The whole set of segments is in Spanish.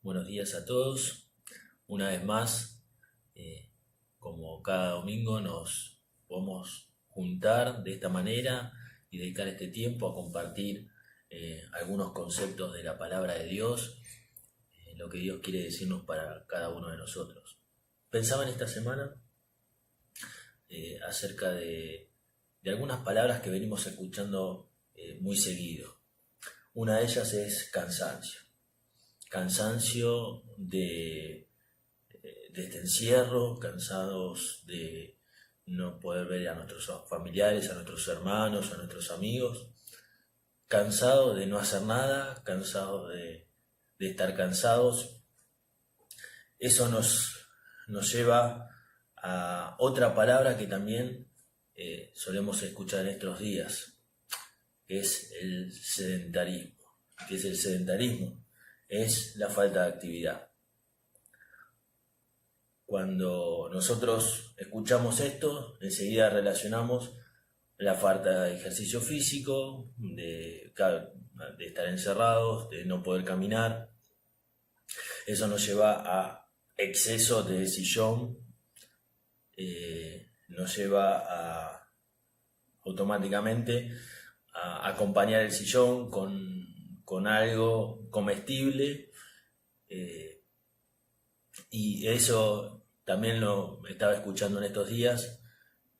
Buenos días a todos. Una vez más, como cada domingo, nos podemos juntar de esta manera y dedicar este tiempo a compartir algunos conceptos de la palabra de Dios, lo que Dios quiere decirnos para cada uno de nosotros. Pensaba en esta semana acerca de algunas palabras que venimos escuchando muy seguido. Una de ellas es cansancio. Cansancio de este encierro, cansados de no poder ver a nuestros familiares, a nuestros hermanos, a nuestros amigos, cansados de no hacer nada, cansados de estar cansados. Eso nos lleva a otra palabra que también solemos escuchar en estos días, que es el sedentarismo. ¿Qué es el sedentarismo? Es la falta de actividad. Cuando nosotros escuchamos esto, enseguida relacionamos la falta de ejercicio físico, de estar encerrados, de no poder caminar. Eso nos lleva a exceso de sillón, nos lleva automáticamente a acompañar el sillón con algo comestible, y eso también lo estaba escuchando en estos días,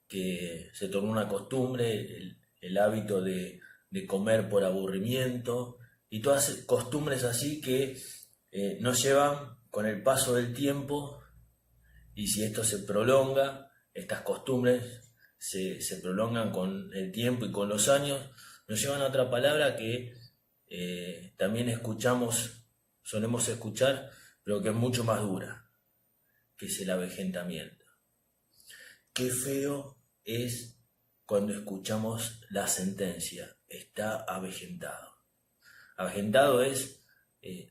que se tornó una costumbre, el hábito de comer por aburrimiento y todas costumbres así que nos llevan con el paso del tiempo, y si esto se prolonga, estas costumbres se prolongan con el tiempo y con los años, nos llevan a otra palabra que también solemos escuchar, pero que es mucho más dura, que es el avejentamiento. Qué feo es cuando escuchamos la sentencia, está avejentado. Avejentado es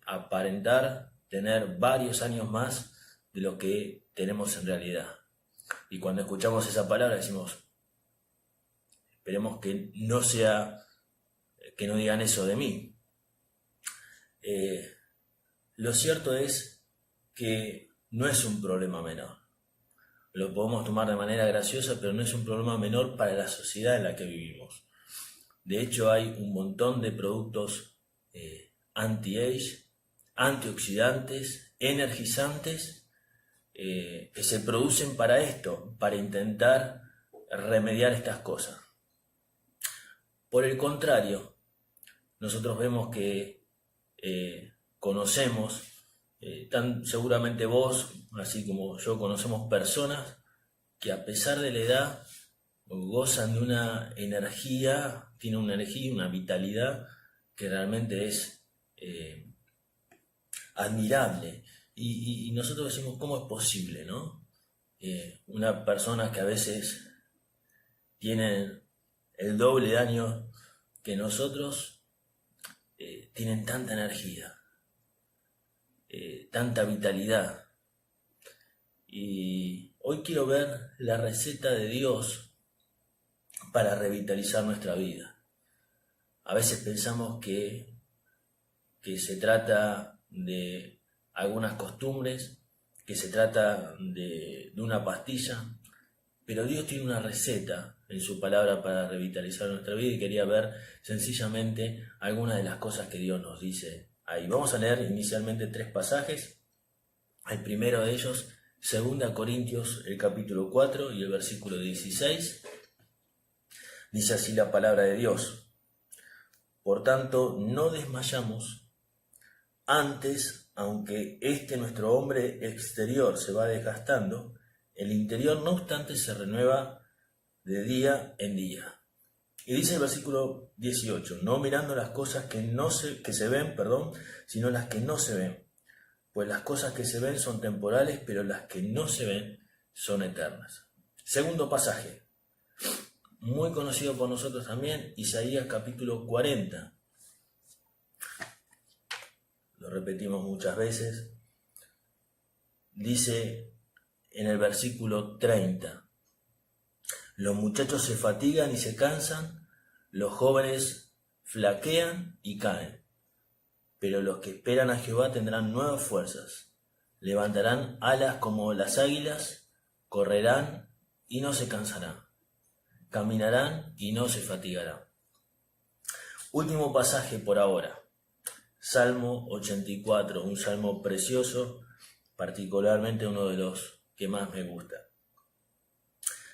aparentar tener varios años más de lo que tenemos en realidad. Y cuando escuchamos esa palabra decimos, esperemos que no digan eso de mí. Lo cierto es que no es un problema menor. Lo podemos tomar de manera graciosa, pero no es un problema menor para la sociedad en la que vivimos. De hecho, hay un montón de productos anti-age, antioxidantes, energizantes, que se producen para esto, para intentar remediar estas cosas. Por el contrario, nosotros vemos que conocemos, seguramente vos, así como yo, conocemos personas que a pesar de la edad gozan de una energía, tienen una energía, una vitalidad que realmente es admirable. Y nosotros decimos, ¿cómo es posible, no? Una persona que a veces tiene el doble de años que nosotros, tienen tanta energía, tanta vitalidad. Y hoy quiero ver la receta de Dios para revitalizar nuestra vida. A veces pensamos que se trata de algunas costumbres, que se trata de una pastilla, pero Dios tiene una receta en su palabra para revitalizar nuestra vida, y quería ver sencillamente algunas de las cosas que Dios nos dice ahí. Vamos a leer inicialmente 3 pasajes. El primero de ellos, 2 Corintios, el capítulo 4 y el versículo 16. Dice así la palabra de Dios: por tanto, no desmayamos. Antes, aunque nuestro hombre exterior se va desgastando, el interior no obstante se renueva de día en día. Y dice el versículo 18, no mirando las cosas que se ven, sino las que no se ven. Pues las cosas que se ven son temporales, pero las que no se ven son eternas. Segundo pasaje, muy conocido por nosotros también, Isaías capítulo 40. Lo repetimos muchas veces. Dice en el versículo 30, los muchachos se fatigan y se cansan, los jóvenes flaquean y caen, pero los que esperan a Jehová tendrán nuevas fuerzas. Levantarán alas como las águilas, correrán y no se cansarán, caminarán y no se fatigarán. Último pasaje por ahora, Salmo 84, un salmo precioso, particularmente uno de los que más me gusta.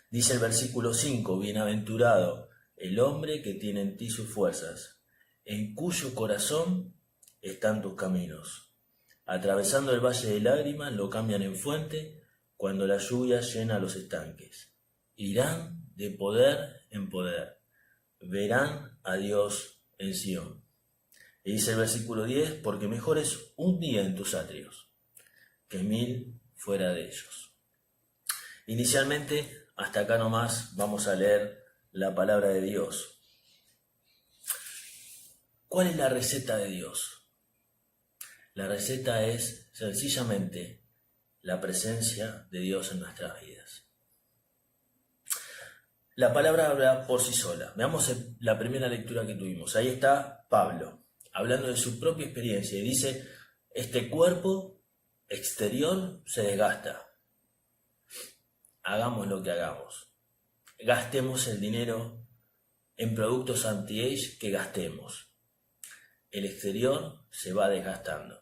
Dice el versículo 5, bienaventurado el hombre que tiene en ti sus fuerzas, en cuyo corazón están tus caminos. Atravesando el valle de lágrimas lo cambian en fuente cuando la lluvia llena los estanques. Irán de poder en poder, verán a Dios en Sión. Y dice el versículo 10, porque mejor es un día en tus atrios que 1000 fuera de ellos. Inicialmente, hasta acá nomás vamos a leer la palabra de Dios. ¿Cuál es la receta de Dios? La receta es sencillamente la presencia de Dios en nuestras vidas. La palabra habla por sí sola. Veamos la primera lectura que tuvimos. Ahí está Pablo, hablando de su propia experiencia, y dice, este cuerpo exterior se desgasta. Hagamos lo que hagamos. Gastemos el dinero en productos anti-age que gastemos. El exterior se va desgastando.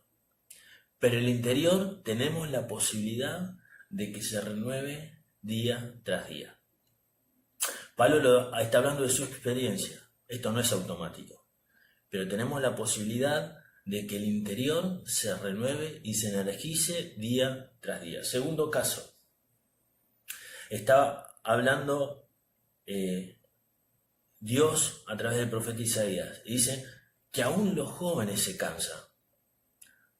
Pero el interior tenemos la posibilidad de que se renueve día tras día. Pablo está hablando de su experiencia. Esto no es automático. Pero tenemos la posibilidad de que el interior se renueve y se energice día tras día. Segundo caso. Está hablando Dios a través del profeta Isaías. Y dice que aún los jóvenes se cansan.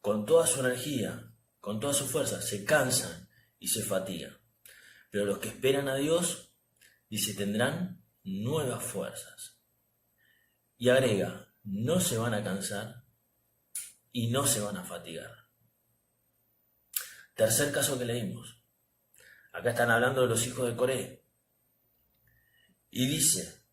Con toda su energía, con toda su fuerza, se cansan y se fatigan. Pero los que esperan a Dios, dice, tendrán nuevas fuerzas. Y agrega, no se van a cansar y no se van a fatigar. Tercer caso que leímos. Acá están hablando de los hijos de Coré. Y dice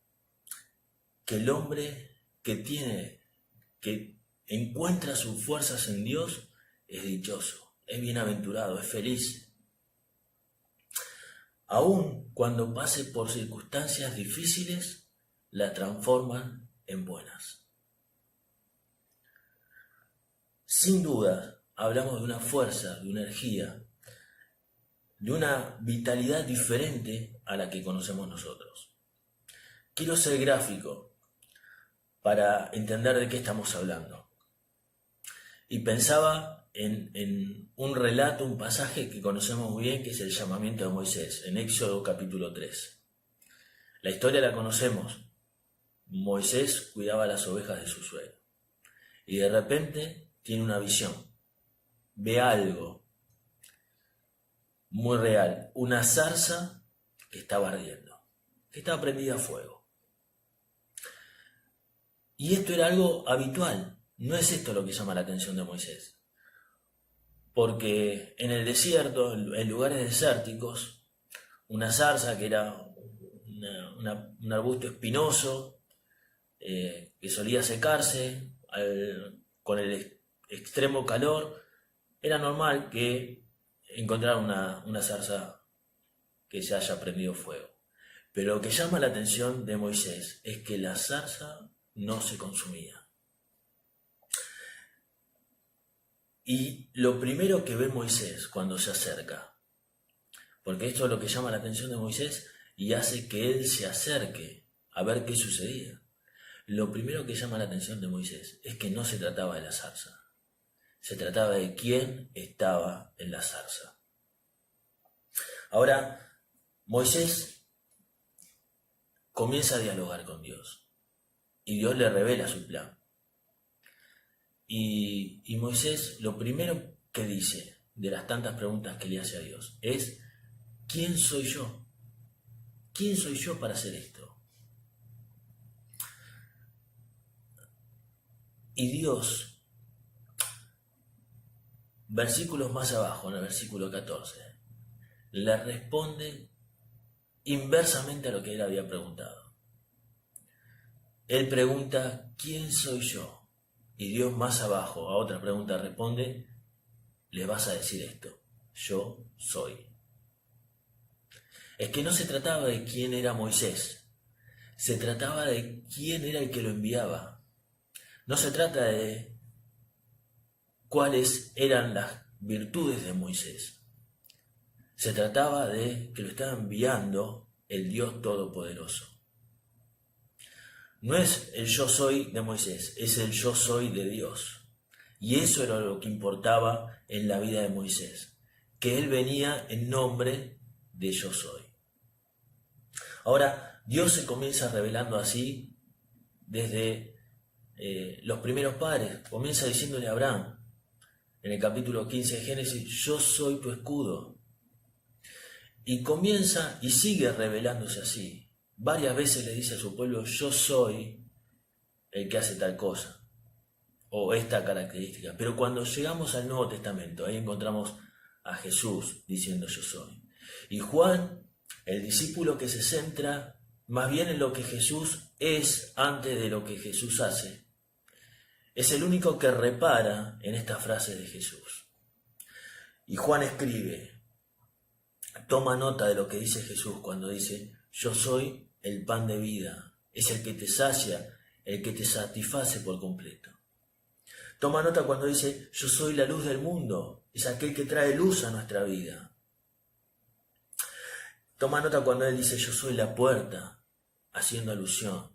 que el hombre que encuentra sus fuerzas en Dios es dichoso, es bienaventurado, es feliz. Aun cuando pase por circunstancias difíciles, las transforman en buenas. Sin duda, hablamos de una fuerza, de una energía, de una vitalidad diferente a la que conocemos nosotros. Quiero ser gráfico para entender de qué estamos hablando. Y pensaba en un relato, un pasaje que conocemos muy bien, que es el llamamiento de Moisés, en Éxodo capítulo 3. La historia la conocemos. Moisés cuidaba las ovejas de su suegro. Y de repente tiene una visión. Ve algo muy real. Una zarza que estaba ardiendo, que estaba prendida a fuego. Y esto era algo habitual. No es esto lo que llama la atención de Moisés. Porque en el desierto, en lugares desérticos, una zarza que era un arbusto espinoso, que solía secarse con el extremo calor, era normal que encontrara una zarza que se haya prendido fuego. Pero lo que llama la atención de Moisés es que la zarza no se consumía. Y lo primero que ve Moisés cuando se acerca, porque esto es lo que llama la atención de Moisés y hace que él se acerque a ver qué sucedía. Lo primero que llama la atención de Moisés es que no se trataba de la zarza, se trataba de quién estaba en la zarza. Ahora, Moisés comienza a dialogar con Dios y Dios le revela su plan. Y Moisés lo primero que dice de las tantas preguntas que le hace a Dios es: ¿quién soy yo? ¿Quién soy yo para hacer esto? Y Dios, versículos más abajo, en el versículo 14, le responde inversamente a lo que él había preguntado. Él pregunta: ¿quién soy yo? Y Dios más abajo a otra pregunta responde, le vas a decir esto, yo soy. Es que no se trataba de quién era Moisés, se trataba de quién era el que lo enviaba. No se trata de cuáles eran las virtudes de Moisés. Se trataba de que lo estaba enviando el Dios Todopoderoso. No es el yo soy de Moisés, es el yo soy de Dios. Y eso era lo que importaba en la vida de Moisés, que él venía en nombre de yo soy. Ahora, Dios se comienza revelando así desde los primeros padres. Comienza diciéndole a Abraham, en el capítulo 15 de Génesis, yo soy tu escudo. Y comienza y sigue revelándose así. Varias veces le dice a su pueblo, yo soy el que hace tal cosa, o esta característica. Pero cuando llegamos al Nuevo Testamento, ahí encontramos a Jesús diciendo yo soy. Y Juan, el discípulo que se centra más bien en lo que Jesús es antes de lo que Jesús hace, es el único que repara en estas frases de Jesús. Y Juan escribe, toma nota de lo que dice Jesús cuando dice, yo soy el pan de vida, es el que te sacia, el que te satisface por completo. Toma nota cuando dice, yo soy la luz del mundo, es aquel que trae luz a nuestra vida. Toma nota cuando él dice, yo soy la puerta, haciendo alusión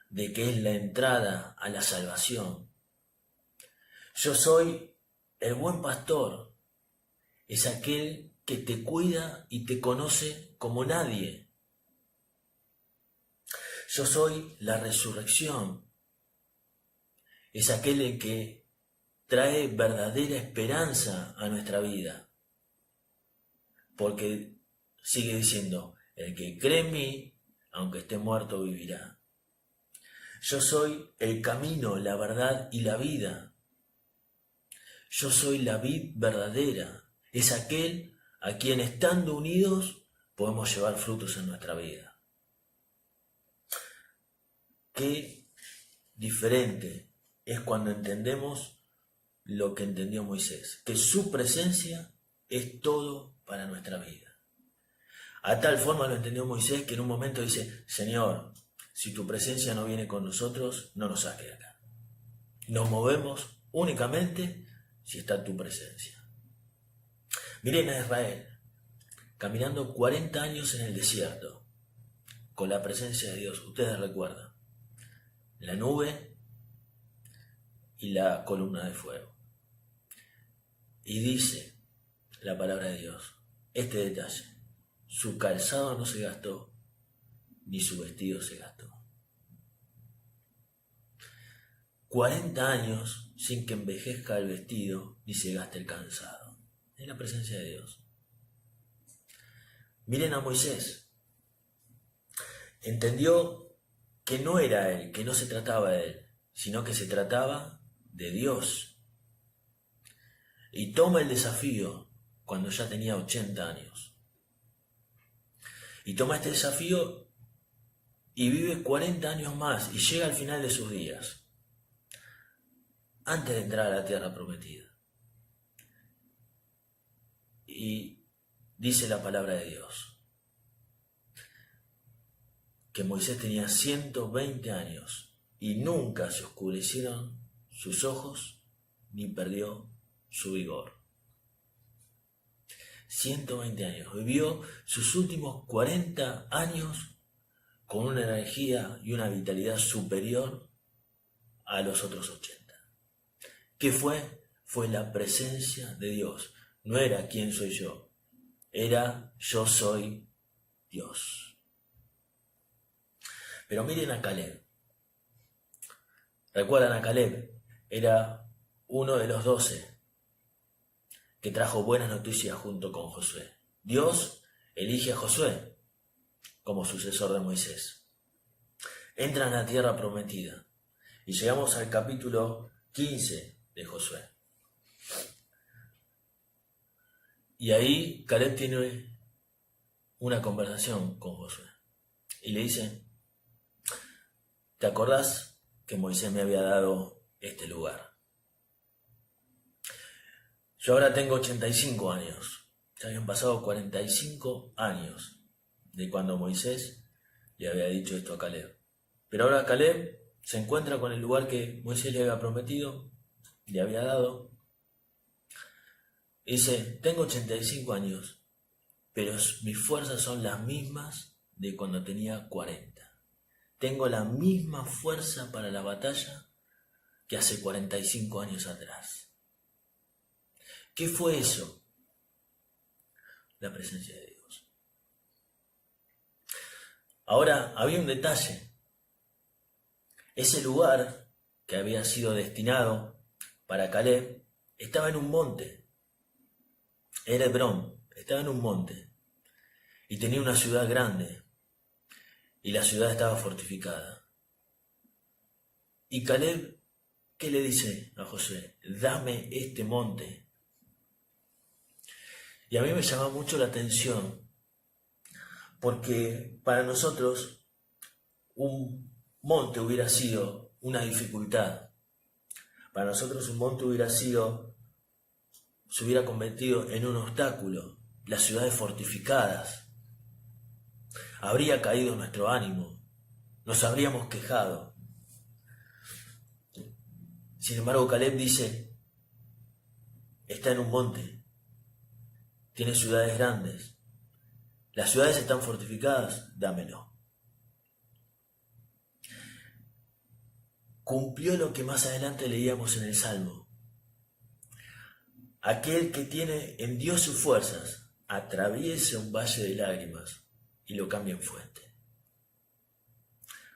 de que es la entrada a la salvación. Yo soy el buen pastor, es aquel que te cuida y te conoce como nadie. Yo soy la resurrección, es aquel que trae verdadera esperanza a nuestra vida. Porque sigue diciendo, el que cree en mí, aunque esté muerto, vivirá. Yo soy el camino, la verdad y la vida. Yo soy la vid verdadera, es aquel a quien estando unidos podemos llevar frutos en nuestra vida. Qué diferente es cuando entendemos lo que entendió Moisés, que su presencia es todo para nuestra vida. A tal forma lo entendió Moisés que en un momento dice, Señor, si tu presencia no viene con nosotros, no nos saques de acá. Nos movemos únicamente si está tu presencia. Miren a Israel, caminando 40 años en el desierto, con la presencia de Dios. Ustedes recuerdan, la nube y la columna de fuego. Y dice la palabra de Dios, este detalle, su calzado no se gastó, ni su vestido se gastó. 40 años sin que envejezca el vestido ni se gaste el calzado. Es la presencia de Dios. Miren a Moisés. Entendió que no era él, que no se trataba de él, sino que se trataba de Dios. Y toma el desafío cuando ya tenía 80 años. Y toma este desafío y vive 40 años más y llega al final de sus días, antes de entrar a la tierra prometida. Y dice la palabra de Dios, que Moisés tenía 120 años y nunca se oscurecieron sus ojos ni perdió su vigor. 120 años. Vivió sus últimos 40 años con una energía y una vitalidad superior a los otros 80. ¿Qué fue? Fue la presencia de Dios. No era quién soy yo, era yo soy Dios. Pero miren a Caleb. ¿Recuerdan a Caleb? Era uno de los 12 que trajo buenas noticias junto con Josué. Dios elige a Josué como sucesor de Moisés. Entran a la tierra prometida y llegamos al capítulo 15 de Josué. Y ahí Caleb tiene una conversación con Josué y le dice, ¿te acordás que Moisés me había dado este lugar. Yo ahora tengo 85 años, ya habían pasado 45 años de cuando Moisés le había dicho esto a Caleb. Pero ahora Caleb se encuentra con el lugar que Moisés le había prometido, le había dado. Dice, tengo 85 años, pero mis fuerzas son las mismas de cuando tenía 40. Tengo la misma fuerza para la batalla que hace 45 años atrás. ¿Qué fue eso? La presencia de Dios. Ahora, había un detalle. Ese lugar que había sido destinado para Caleb estaba en un monte. Era Hebrón, estaba en un monte. Y tenía una ciudad grande. Y la ciudad estaba fortificada. Y Caleb, ¿qué le dice a Josué? Dame este monte. Y a mí me llama mucho la atención, porque para nosotros un monte hubiera sido una dificultad. Para nosotros un monte se hubiera convertido en un obstáculo. Las ciudades fortificadas. Habría caído nuestro ánimo. Nos habríamos quejado. Sin embargo, Caleb dice, está en un monte. Tiene ciudades grandes. Las ciudades están fortificadas, dámelo. Cumplió lo que más adelante leíamos en el Salmo. Aquel que tiene en Dios sus fuerzas, atraviesa un valle de lágrimas y lo cambia en fuente.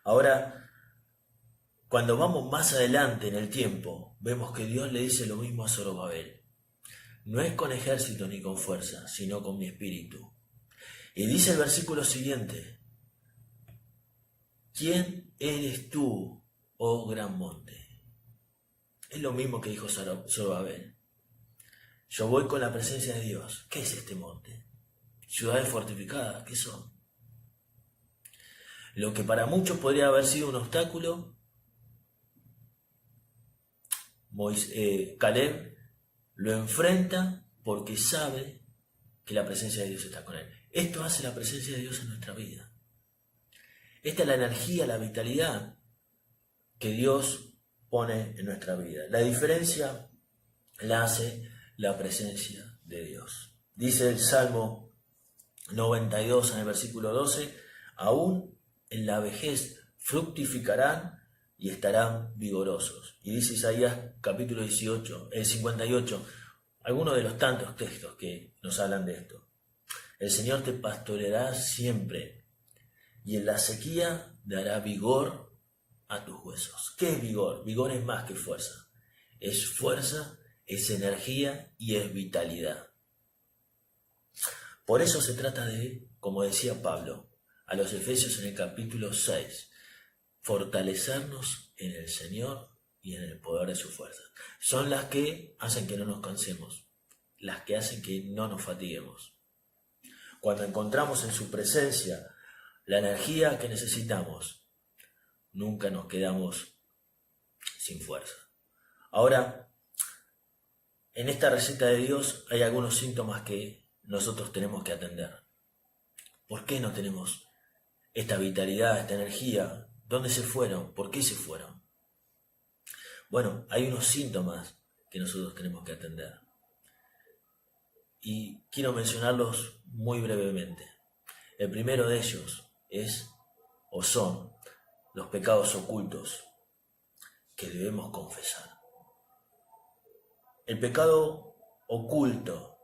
Ahora, cuando vamos más adelante en el tiempo, vemos que Dios le dice lo mismo a Zorobabel. No es con ejército ni con fuerza, sino con mi espíritu. Y dice el versículo siguiente, ¿quién eres tú, oh gran monte? Es lo mismo que dijo Zorobabel. Yo voy con la presencia de Dios. ¿Qué es este monte? Ciudades fortificadas, ¿qué son? Lo que para muchos podría haber sido un obstáculo, Caleb lo enfrenta porque sabe que la presencia de Dios está con él. Esto hace la presencia de Dios en nuestra vida. Esta es la energía, la vitalidad que Dios pone en nuestra vida. La diferencia la hace la presencia de Dios. Dice el Salmo 92 en el versículo 12, aún en la vejez fructificarán y estarán vigorosos. Y dice Isaías capítulo 58, algunos de los tantos textos que nos hablan de esto. El Señor te pastoreará siempre y en la sequía dará vigor a tus huesos. ¿Qué es vigor? Vigor es más que fuerza. Es fuerza, es energía y es vitalidad. Por eso se trata de, como decía Pablo a los Efesios en el capítulo 6, fortalecernos en el Señor y en el poder de su fuerza. Son las que hacen que no nos cansemos, las que hacen que no nos fatiguemos. Cuando encontramos en su presencia la energía que necesitamos, nunca nos quedamos sin fuerza. Ahora, en esta receta de Dios hay algunos síntomas que nosotros tenemos que atender. ¿Por qué no tenemos esta vitalidad, esta energía? ¿Dónde se fueron? ¿Por qué se fueron? Bueno, hay unos síntomas que nosotros tenemos que atender. Y quiero mencionarlos muy brevemente. El primero de ellos es o son los pecados ocultos que debemos confesar. El pecado oculto,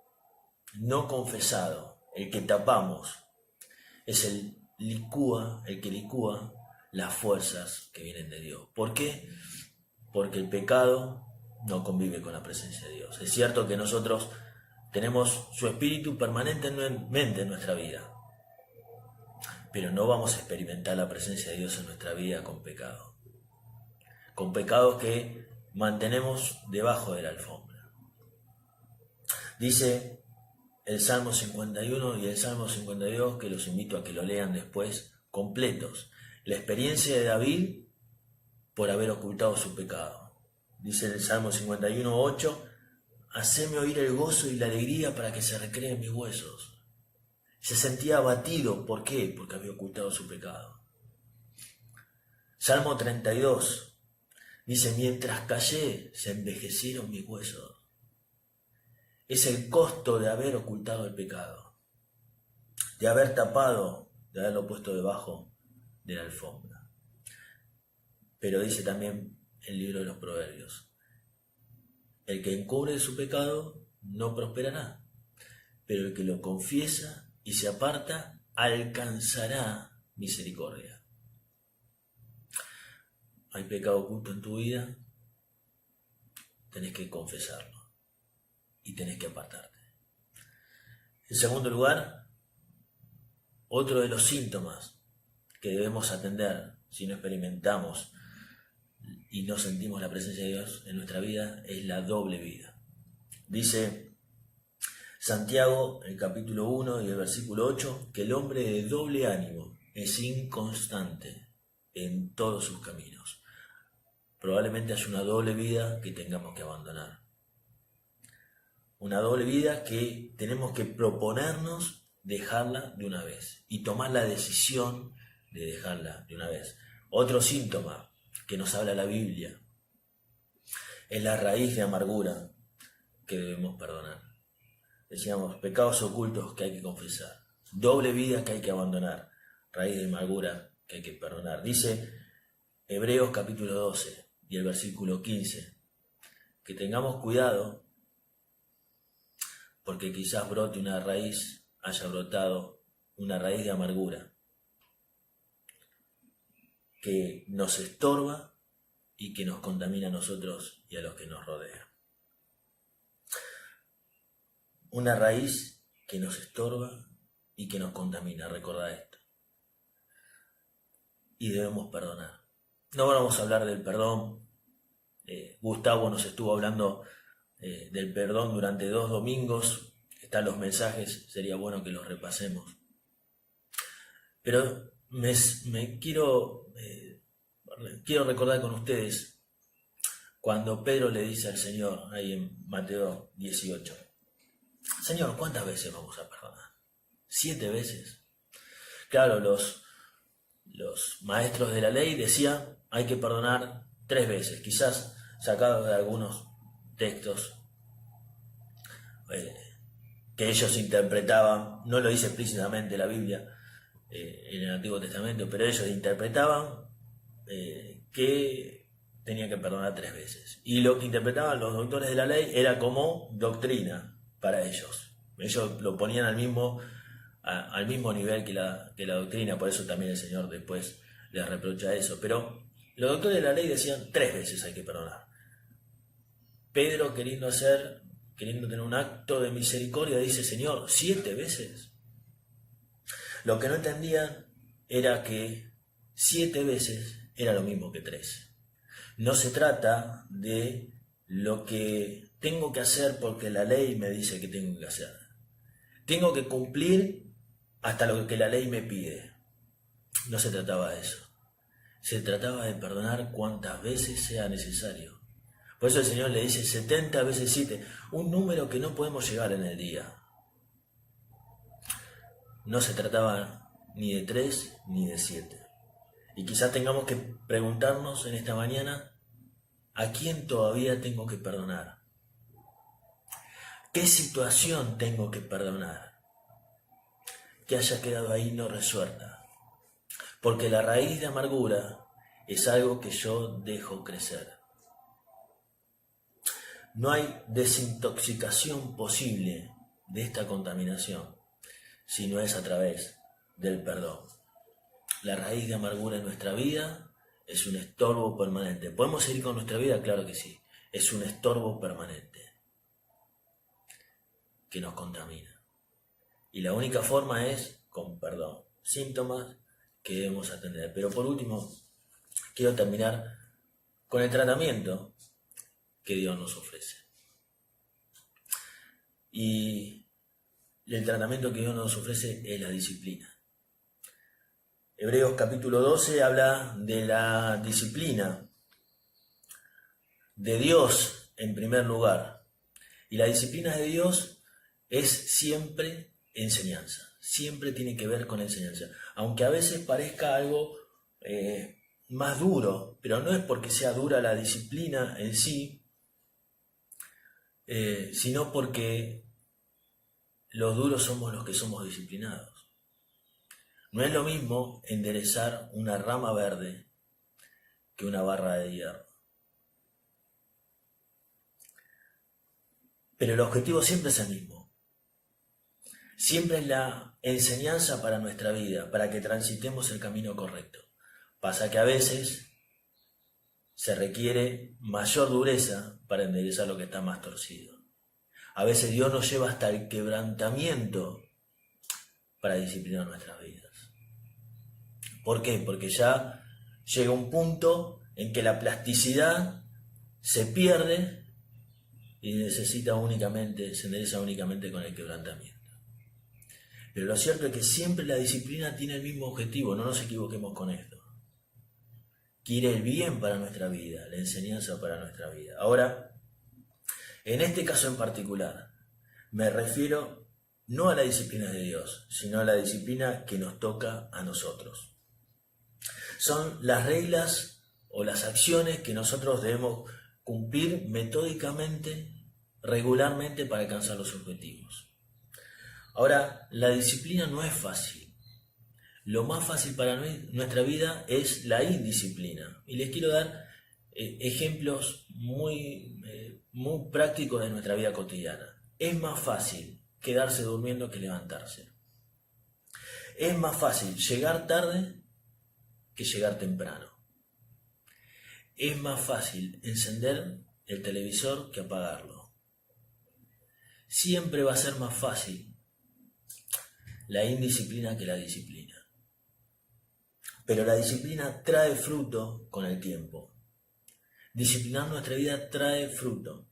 no confesado, el que tapamos, es el que licúa las fuerzas que vienen de Dios. ¿Por qué? Porque el pecado no convive con la presencia de Dios. Es cierto que nosotros tenemos su espíritu permanentemente en nuestra vida, pero no vamos a experimentar la presencia de Dios en nuestra vida con pecado. Con pecados que mantenemos debajo de la alfombra. Dice el Salmo 51 y el Salmo 52, que los invito a que lo lean después, completos. La experiencia de David por haber ocultado su pecado. Dice en el Salmo 51:8, haceme oír el gozo y la alegría para que se recreen mis huesos. Se sentía abatido, ¿por qué? Porque había ocultado su pecado. Salmo 32, dice, mientras callé, se envejecieron mis huesos. Es el costo de haber ocultado el pecado, de haber tapado, de haberlo puesto debajo de la alfombra. Pero dice también el libro de los Proverbios, el que encubre su pecado no prosperará, pero el que lo confiesa y se aparta alcanzará misericordia. Hay pecado oculto en tu vida, tenés que confesarlo y tenés que apartarte. En segundo lugar, otro de los síntomas que debemos atender si no experimentamos y no sentimos la presencia de Dios en nuestra vida es la doble vida. Dice Santiago, el capítulo 1 y el versículo 8, que el hombre de doble ánimo es inconstante en todos sus caminos. Probablemente haya una doble vida que tengamos que abandonar. Una doble vida que tenemos que proponernos dejarla de una vez y tomar la decisión de dejarla de una vez. Otro síntoma que nos habla la Biblia es la raíz de amargura que debemos perdonar. Decíamos, pecados ocultos que hay que confesar, doble vida que hay que abandonar, raíz de amargura que hay que perdonar. Dice Hebreos capítulo 12 y el versículo 15, que tengamos cuidado porque quizás brote una raíz, haya brotado una raíz de amargura que nos estorba y que nos contamina a nosotros y a los que nos rodean. Una raíz que nos estorba y que nos contamina, recordad esto. Y debemos perdonar. No vamos a hablar del perdón. Gustavo nos estuvo hablando del perdón durante 2 domingos. Están los mensajes, sería bueno que los repasemos. Pero quiero recordar con ustedes cuando Pedro le dice al Señor, ahí en Mateo 18, Señor, ¿cuántas veces vamos a perdonar? 7 veces. Claro, los maestros de la ley decían, hay que perdonar 3 veces, quizás sacado de algunos textos que ellos interpretaban, no lo dice explícitamente la Biblia en el Antiguo Testamento, pero ellos interpretaban que tenían que perdonar 3 veces. Y lo que interpretaban los doctores de la ley era como doctrina para ellos. Ellos lo ponían al mismo nivel que la doctrina, por eso también el Señor después les reprocha eso. Pero los doctores de la ley decían 3 veces hay que perdonar. Pedro, queriendo tener un acto de misericordia, dice, Señor, 7 veces. Lo que no entendían era que 7 veces era lo mismo que 3. No se trata de lo que tengo que hacer porque la ley me dice que tengo que hacer. Tengo que cumplir hasta lo que la ley me pide. No se trataba de eso. Se trataba de perdonar cuantas veces sea necesario. Por eso el Señor le dice 70 veces 7, un número que no podemos llegar en el día. No se trataba ni de 3 ni de 7. Y quizás tengamos que preguntarnos en esta mañana, ¿a quién todavía tengo que perdonar? ¿Qué situación tengo que perdonar? Que haya quedado ahí no resuelta. Porque la raíz de amargura es algo que yo dejo crecer. No hay desintoxicación posible de esta contaminación si no es a través del perdón. La raíz de amargura en nuestra vida es un estorbo permanente. ¿Podemos seguir con nuestra vida? Claro que sí. Es un estorbo permanente que nos contamina. Y la única forma es con perdón. Síntomas que debemos atender. Pero por último, quiero terminar con el tratamiento que Dios nos ofrece. Y el tratamiento que Dios nos ofrece es la disciplina. Hebreos capítulo 12 habla de la disciplina de Dios en primer lugar. Y la disciplina de Dios es siempre enseñanza, siempre tiene que ver con enseñanza. Aunque a veces parezca algo más duro, pero no es porque sea dura la disciplina en sí, sino porque los duros somos los que somos disciplinados. No es lo mismo enderezar una rama verde que una barra de hierro. Pero el objetivo siempre es el mismo. Siempre es la enseñanza para nuestra vida, para que transitemos el camino correcto. Pasa que a veces se requiere mayor dureza para enderezar lo que está más torcido. A veces Dios nos lleva hasta el quebrantamiento para disciplinar nuestras vidas. ¿Por qué? Porque ya llega un punto en que la plasticidad se pierde y se endereza únicamente con el quebrantamiento. Pero lo cierto es que siempre la disciplina tiene el mismo objetivo, no nos equivoquemos con esto. Quiere el bien para nuestra vida, la enseñanza para nuestra vida. Ahora, en este caso en particular, me refiero no a la disciplina de Dios, sino a la disciplina que nos toca a nosotros. Son las reglas o las acciones que nosotros debemos cumplir metódicamente, regularmente para alcanzar los objetivos. Ahora, la disciplina no es fácil. Lo más fácil para nuestra vida es la indisciplina. Y les quiero dar ejemplos muy prácticos de nuestra vida cotidiana. Es más fácil quedarse durmiendo que levantarse. Es más fácil llegar tarde que llegar temprano. Es más fácil encender el televisor que apagarlo. Siempre va a ser más fácil la indisciplina que la disciplina. Pero la disciplina trae fruto con el tiempo. Disciplinar nuestra vida trae fruto.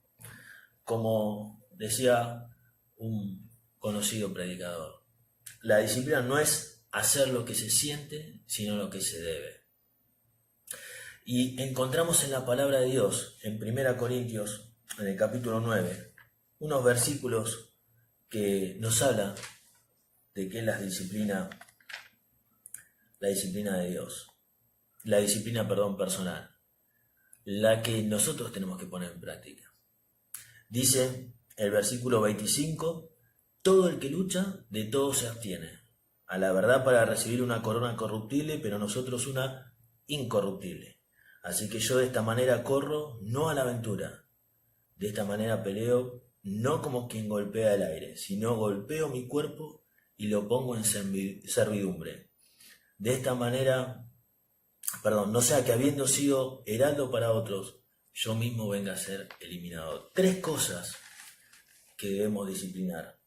Como decía un conocido predicador, la disciplina no es hacer lo que se siente, sino lo que se debe. Y encontramos en la palabra de Dios, en 1 Corintios, en el capítulo 9, unos versículos que nos hablan de qué es la disciplina de Dios. La disciplina, personal. La que nosotros tenemos que poner en práctica. Dice el versículo 25, todo el que lucha, de todo se abstiene. A la verdad para recibir una corona corruptible, pero nosotros una incorruptible. Así que yo de esta manera corro, no a la aventura. De esta manera peleo, no como quien golpea el aire, sino golpeo mi cuerpo y lo pongo en servidumbre. De esta manera, no sea que habiendo sido heraldo para otros, yo mismo venga a ser eliminado. 3 cosas que debemos disciplinar,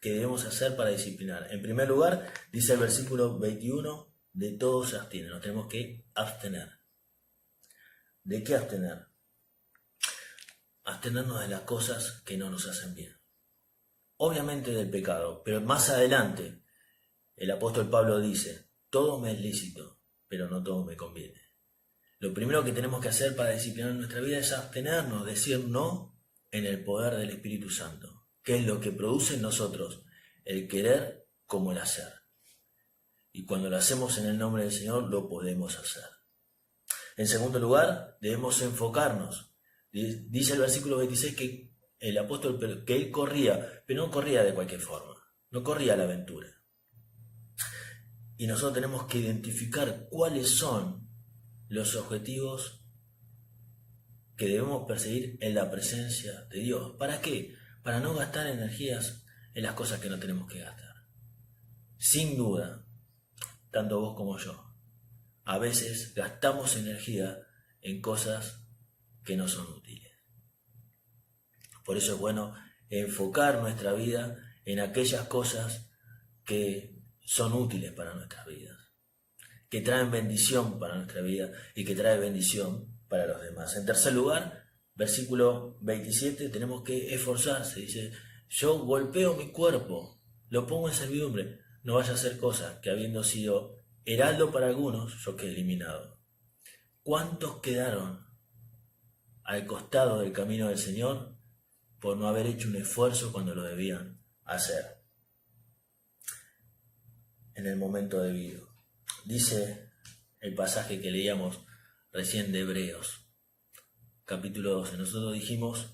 que debemos hacer para disciplinar. En primer lugar, dice el versículo 21, de todo se abstiene, nos tenemos que abstener. ¿De qué abstener? Abstenernos de las cosas que no nos hacen bien. Obviamente del pecado, pero más adelante el apóstol Pablo dice, todo me es lícito, pero no todo me conviene. Lo primero que tenemos que hacer para disciplinar nuestra vida es abstenernos, decir no en el poder del Espíritu Santo, que es lo que produce en nosotros el querer como el hacer. Y cuando lo hacemos en el nombre del Señor, lo podemos hacer. En segundo lugar, debemos enfocarnos. Dice el versículo 26 que el apóstol, que él corría, pero no corría de cualquier forma, no corría a la aventura. Y nosotros tenemos que identificar cuáles son los objetivos que debemos perseguir en la presencia de Dios. ¿Para qué? Para no gastar energías en las cosas que no tenemos que gastar. Sin duda, tanto vos como yo, a veces gastamos energía en cosas que no son útiles. Por eso es bueno enfocar nuestra vida en aquellas cosas que son útiles para nuestras vidas, que traen bendición para nuestra vida y que traen bendición para los demás. En tercer lugar, versículo 27, tenemos que esforzarse. Dice, yo golpeo mi cuerpo, lo pongo en servidumbre, no vaya a hacer cosas que habiendo sido heraldo para algunos, yo quedé eliminado. ¿Cuántos quedaron al costado del camino del Señor por no haber hecho un esfuerzo cuando lo debían hacer en el momento debido. Dice el pasaje que leíamos recién de Hebreos, capítulo 12. Nosotros dijimos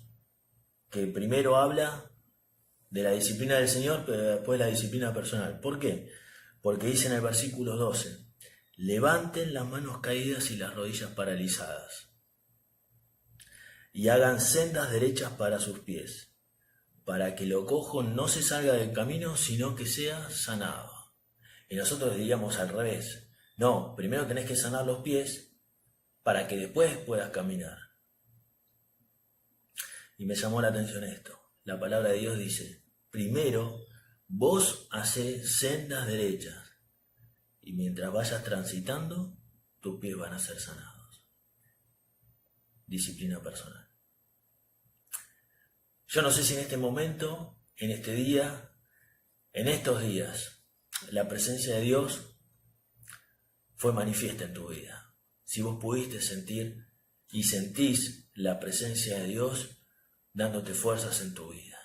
que primero habla de la disciplina del Señor, pero después la disciplina personal. ¿Por qué? Porque dice en el versículo 12, levanten las manos caídas y las rodillas paralizadas, y hagan sendas derechas para sus pies, para que lo cojo no se salga del camino, sino que sea sanado. Y nosotros diríamos al revés, no, primero tenés que sanar los pies para que después puedas caminar. Y me llamó la atención esto, la palabra de Dios dice, primero vos hacés sendas derechas, y mientras vayas transitando, tus pies van a ser sanados. Disciplina personal. Yo no sé si en este momento, en este día, en estos días, la presencia de Dios fue manifiesta en tu vida. Si vos pudiste sentir y sentís la presencia de Dios dándote fuerzas en tu vida.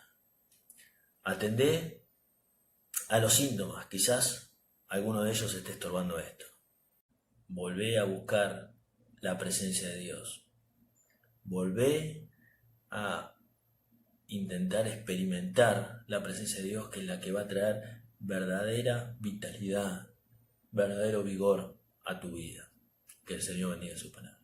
Atendé a los síntomas, quizás alguno de ellos esté estorbando esto. Volvé a buscar la presencia de Dios. Volvé a intentar experimentar la presencia de Dios, que es la que va a traer verdadera vitalidad, verdadero vigor a tu vida. Que el Señor bendiga su palabra.